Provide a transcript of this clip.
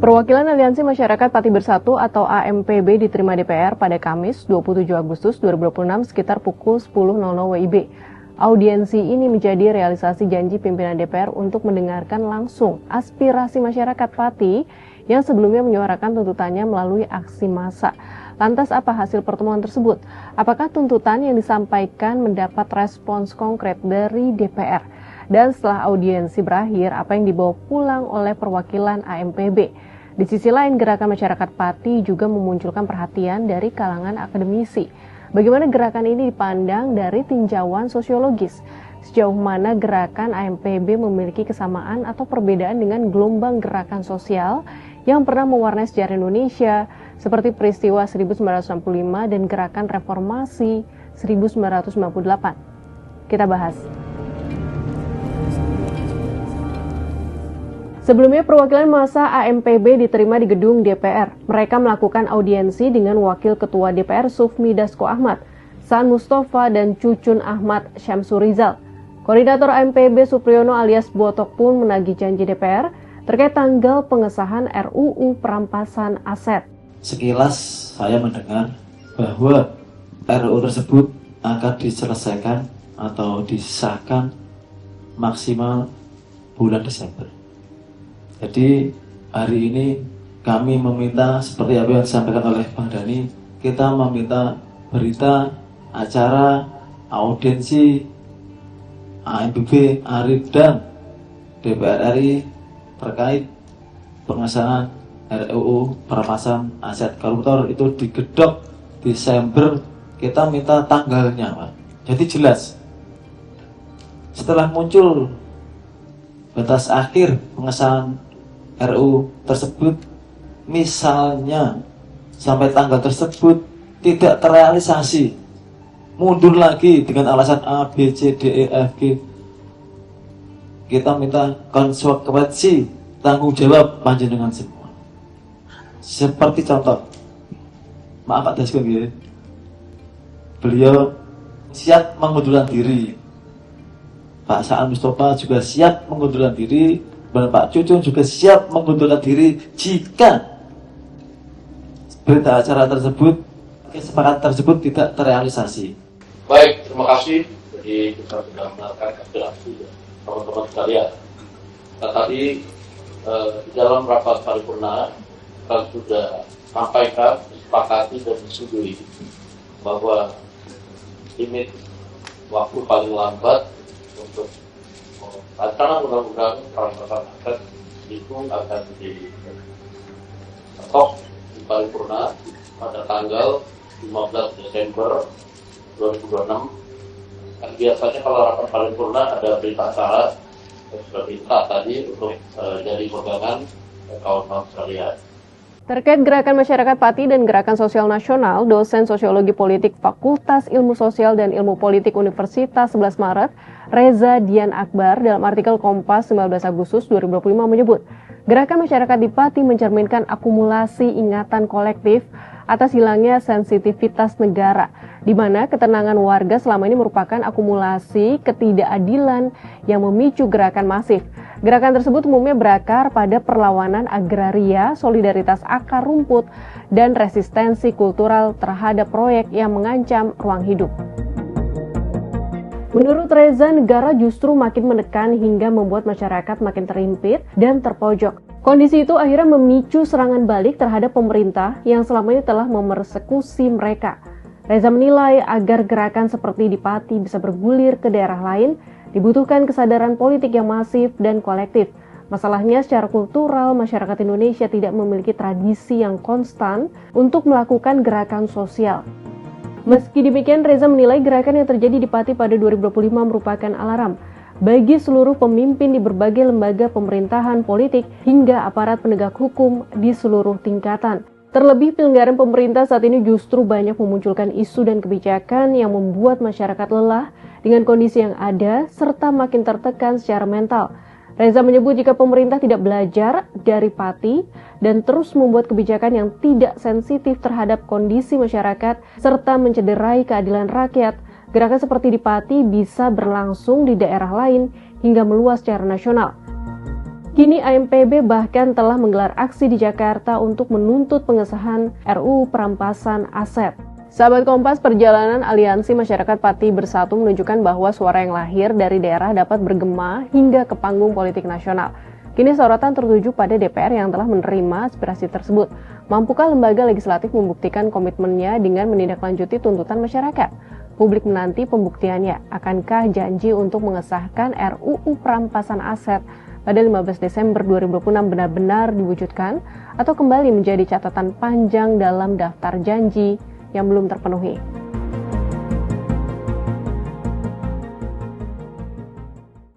Perwakilan Aliansi Masyarakat Pati Bersatu atau AMPB diterima DPR pada Kamis 27 Agustus 2026 sekitar pukul 10.00 WIB. Audiensi ini menjadi realisasi janji pimpinan DPR untuk mendengarkan langsung aspirasi masyarakat Pati yang sebelumnya menyuarakan tuntutannya melalui aksi massa. Lantas apa hasil pertemuan tersebut? Apakah tuntutan yang disampaikan mendapat respons konkret dari DPR? Dan setelah audiensi berakhir, apa yang dibawa pulang oleh perwakilan AMPB? Di sisi lain, gerakan masyarakat Pati juga memunculkan perhatian dari kalangan akademisi. Bagaimana gerakan ini dipandang dari tinjauan sosiologis? Sejauh mana gerakan AMPB memiliki kesamaan atau perbedaan dengan gelombang gerakan sosial yang pernah mewarnai sejarah Indonesia seperti peristiwa 1965 dan gerakan reformasi 1998? Kita bahas. Sebelumnya, perwakilan massa AMPB diterima di gedung DPR. Mereka melakukan audiensi dengan Wakil Ketua DPR Sufmi Dasko Ahmad, Saan Mustafa, dan Cucun Ahmad Syamsurizal. Koordinator AMPB Supriyono alias Botok pun menagih janji DPR terkait tanggal pengesahan RUU perampasan aset. Sekilas saya mendengar bahwa RUU tersebut akan diselesaikan atau disahkan maksimal bulan Desember. Jadi hari ini kami meminta seperti apa yang disampaikan oleh Bang Dhani, kita meminta berita, acara, audiensi AMPB, ARIF dan DPR RI terkait pengesahan RUU perampasan aset koruptor itu digedok Desember. Kita minta tanggalnya, Pak. Jadi jelas. Setelah muncul batas akhir pengesahan RUU tersebut, misalnya sampai tanggal tersebut tidak terrealisasi, mundur lagi dengan alasan A, B, C, D, E, F, G, kita minta konsekuensi tanggung jawab panjenengan semua. Seperti contoh, maaf Pak Dasko, beliau siap mengundurkan diri, Pak Saan Mustafa juga siap mengundurkan diri, dan Pak Cucun juga siap mengundurkan diri jika berita acara tersebut, kesepakatan tersebut tidak terrealisasi. Baik, terima kasih. Jadi kita sudah mendengarkan aspirasi teman-teman sekalian. Nah, tadi di dalam rapat paripurna kita sudah sampaikan, disepakati dan disetujui bahwa limit waktu paling lambat untuk rancangan undang-undang perampasan aset itu akan diketok di paripurna pada tanggal 15 Desember 2026. Kan biasanya kalau rapat paripurna ada berita acara yang sudah minta tadi untuk jadi pegangan kawan-kawan sekalian. Terkait gerakan masyarakat Pati dan gerakan sosial nasional, dosen sosiologi politik Fakultas Ilmu Sosial dan Ilmu Politik Universitas 11 Maret, Reza Dian Akbar, dalam artikel Kompas 19 Agustus 2025 menyebut, gerakan masyarakat di Pati mencerminkan akumulasi ingatan kolektif atas hilangnya sensitivitas negara, di mana ketenangan warga selama ini merupakan akumulasi ketidakadilan yang memicu gerakan masif. Gerakan tersebut umumnya berakar pada perlawanan agraria, solidaritas akar rumput, dan resistensi kultural terhadap proyek yang mengancam ruang hidup. Menurut Reza, negara justru makin menekan hingga membuat masyarakat makin terhimpit dan terpojok. Kondisi itu akhirnya memicu serangan balik terhadap pemerintah yang selama ini telah memersekusi mereka. Reza menilai agar gerakan seperti di Pati bisa bergulir ke daerah lain, dibutuhkan kesadaran politik yang masif dan kolektif. Masalahnya secara kultural, masyarakat Indonesia tidak memiliki tradisi yang konstan untuk melakukan gerakan sosial. Meski demikian, Reza menilai gerakan yang terjadi di Pati pada 2025 merupakan alarm bagi seluruh pemimpin di berbagai lembaga pemerintahan politik hingga aparat penegak hukum di seluruh tingkatan. Terlebih, pelanggaran pemerintah saat ini justru banyak memunculkan isu dan kebijakan yang membuat masyarakat lelah dengan kondisi yang ada serta makin tertekan secara mental. Reza menyebut jika pemerintah tidak belajar dari Pati dan terus membuat kebijakan yang tidak sensitif terhadap kondisi masyarakat serta mencederai keadilan rakyat, gerakan seperti di Pati bisa berlangsung di daerah lain hingga meluas secara nasional. Kini AMPB bahkan telah menggelar aksi di Jakarta untuk menuntut pengesahan RUU perampasan aset. Sahabat Kompas, perjalanan Aliansi Masyarakat Pati Bersatu menunjukkan bahwa suara yang lahir dari daerah dapat bergema hingga ke panggung politik nasional. Kini sorotan tertuju pada DPR yang telah menerima aspirasi tersebut. Mampukah lembaga legislatif membuktikan komitmennya dengan menindaklanjuti tuntutan masyarakat? Publik menanti pembuktiannya. Akankah janji untuk mengesahkan RUU perampasan aset pada 15 Desember 2026 benar-benar diwujudkan atau kembali menjadi catatan panjang dalam daftar janji yang belum terpenuhi?